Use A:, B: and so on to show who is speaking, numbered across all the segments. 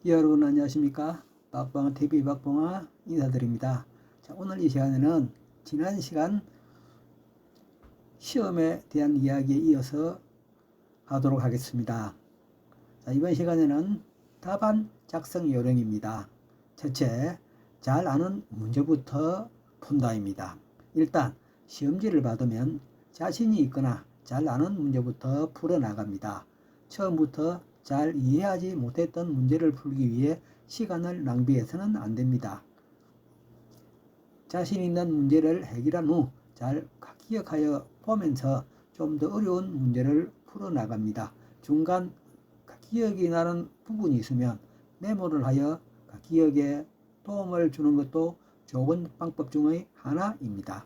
A: 여러분 안녕하십니까? 박봉아TV 박봉아 인사드립니다. 자, 오늘 이 시간에는 지난 시간 시험에 대한 이야기에 이어서 하도록 하겠습니다. 자, 이번 시간에는 답안 작성 요령입니다. 첫째, 잘 아는 문제부터 푼다입니다. 일단 시험지를 받으면 자신이 있거나 잘 아는 문제부터 풀어나갑니다. 처음부터 잘 이해하지 못했던 문제를 풀기 위해 시간을 낭비해서는 안 됩니다. 자신 있는 문제를 해결한 후 잘 기억하여 보면서 좀 더 어려운 문제를 풀어나갑니다. 중간 기억이 나는 부분이 있으면 메모를 하여 기억에 도움을 주는 것도 좋은 방법 중의 하나입니다.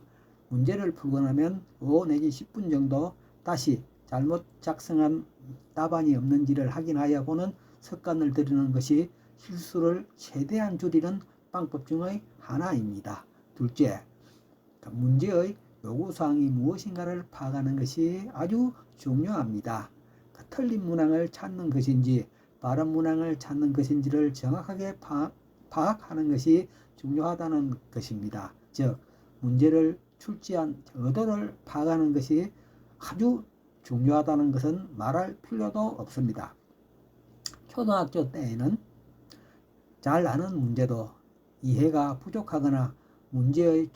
A: 문제를 풀고 나면 5 내지 10분 정도 다시 잘못 작성한 답안이 없는지를 확인하여 보는 습관을 들이는 것이 실수를 최대한 줄이는 방법 중의 하나입니다. 둘째, 문제의 요구사항이 무엇인가를 파악하는 것이 아주 중요합니다. 틀린 문항을 찾는 것인지 바른 문항을 찾는 것인지를 정확하게 파악하는 것이 중요하다는 것입니다. 즉, 문제를 출제한 의도를 파악하는 것이 아주 중요하다는 것은 말할 필요도 없습니다. 초등학교 때에는 잘 아는 문제도 이해가 부족하거나 문제의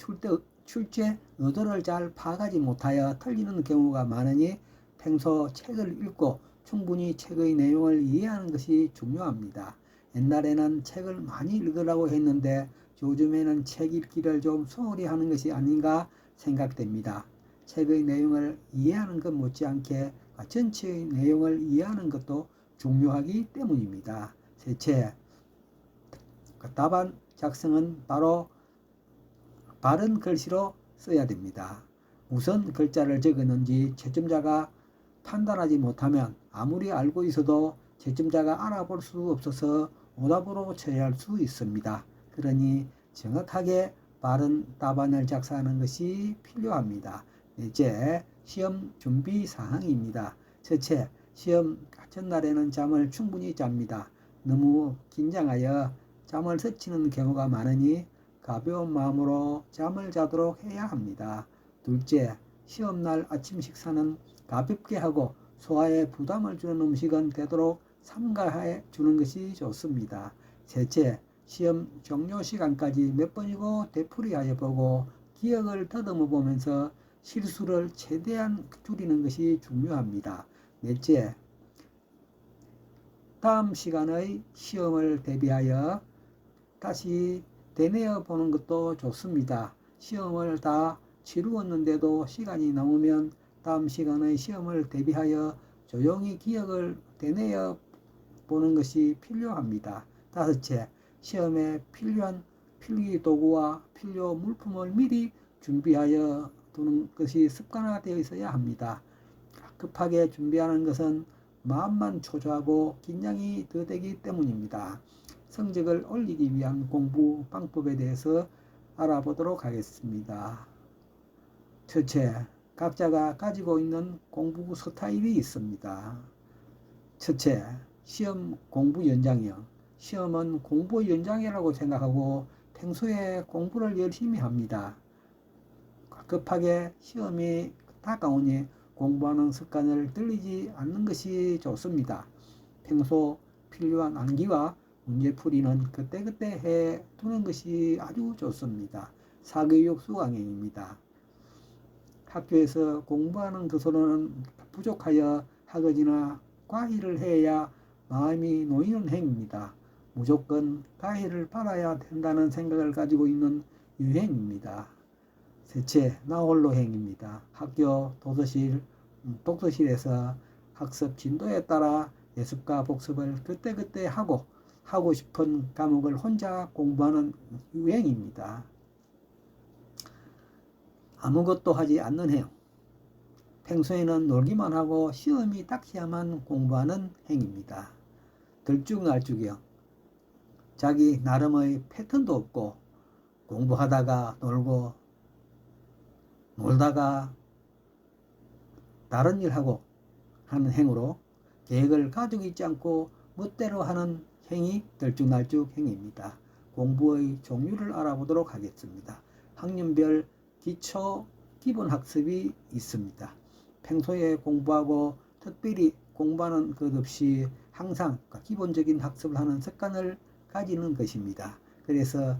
A: 출제 의도를 잘 파악하지 못하여 틀리는 경우가 많으니 평소 책을 읽고 충분히 책의 내용을 이해하는 것이 중요합니다. 옛날에는 책을 많이 읽으라고 했는데 요즘에는 책 읽기를 좀 소홀히 하는 것이 아닌가 생각됩니다. 책의 내용을 이해하는 것 못지않게 전체의 내용을 이해하는 것도 중요하기 때문입니다. 셋째, 답안 작성은 바로 바른 글씨로 써야 됩니다. 무슨 글자를 적었는지 채점자가 판단하지 못하면 아무리 알고 있어도 채점자가 알아볼 수 없어서 오답으로 처리할 수 있습니다. 그러니 정확하게 바른 답안을 작성하는 것이 필요합니다. 넷째, 시험 준비 사항입니다. 첫째, 시험 전날에는 잠을 충분히 잡니다. 너무 긴장하여 잠을 설치는 경우가 많으니 가벼운 마음으로 잠을 자도록 해야 합니다. 둘째, 시험날 아침 식사는 가볍게 하고 소화에 부담을 주는 음식은 되도록 삼가해 주는 것이 좋습니다. 셋째, 시험 종료 시간까지 몇 번이고 되풀이하여 보고 기억을 더듬어 보면서 실수를 최대한 줄이는 것이 중요합니다. 넷째, 다음 시간의 시험을 대비하여 다시 되뇌어 보는 것도 좋습니다. 시험을 다 치루었는데도 시간이 남으면 다음 시간의 시험을 대비하여 조용히 기억을 되뇌어 보는 것이 필요합니다. 다섯째, 시험에 필요한 필기 도구와 필요 물품을 미리 준비하여 두는 것이 습관화되어 있어야 합니다. 급하게 준비하는 것은 마음만 초조하고 긴장이 더 되기 때문입니다. 성적을 올리기 위한 공부 방법에 대해서 알아보도록 하겠습니다. 첫째, 각자가 가지고 있는 공부 스타일이 있습니다. 첫째, 시험 공부 연장이요. 시험은 공부 연장이라고 생각하고 평소에 공부를 열심히 합니다. 급하게 시험이 다가오니 공부하는 습관을 들이지 않는 것이 좋습니다. 평소 필요한 암기와 문제풀이는 그때그때 해 두는 것이 아주 좋습니다. 사교육 수강행입니다. 학교에서 공부하는 교수는 부족하여 학업이나 과외를 해야 마음이 놓이는 행입니다. 무조건 과외를 받아야 된다는 생각을 가지고 있는 유행입니다. 셋째, 나홀로 행입니다. 학교, 도서실, 독서실에서 학습 진도에 따라 예습과 복습을 그때그때 하고 싶은 과목을 혼자 공부하는 유행입니다. 아무것도 하지 않는 행. 평소에는 놀기만 하고 시험이 닥쳐야만 공부하는 행입니다. 들쭉날쭉이요. 자기 나름의 패턴도 없고 공부하다가 놀고 놀다가 다른 일하고 하는 행으로 계획을 가지고 있지 않고 멋대로 하는 행위 들쭉날쭉 행위입니다. 공부의 종류를 알아보도록 하겠습니다. 학년별 기초 기본 학습이 있습니다. 평소에 공부하고 특별히 공부하는 것 없이 항상 기본적인 학습을 하는 습관을 가지는 것입니다. 그래서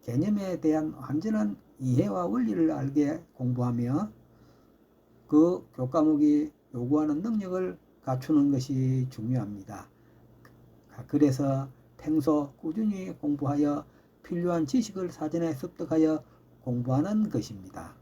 A: 개념에 대한 완전한 이해와 원리를 알게 공부하며 그 교과목이 요구하는 능력을 갖추는 것이 중요합니다. 그래서 평소 꾸준히 공부하여 필요한 지식을 사전에 습득하여 공부하는 것입니다.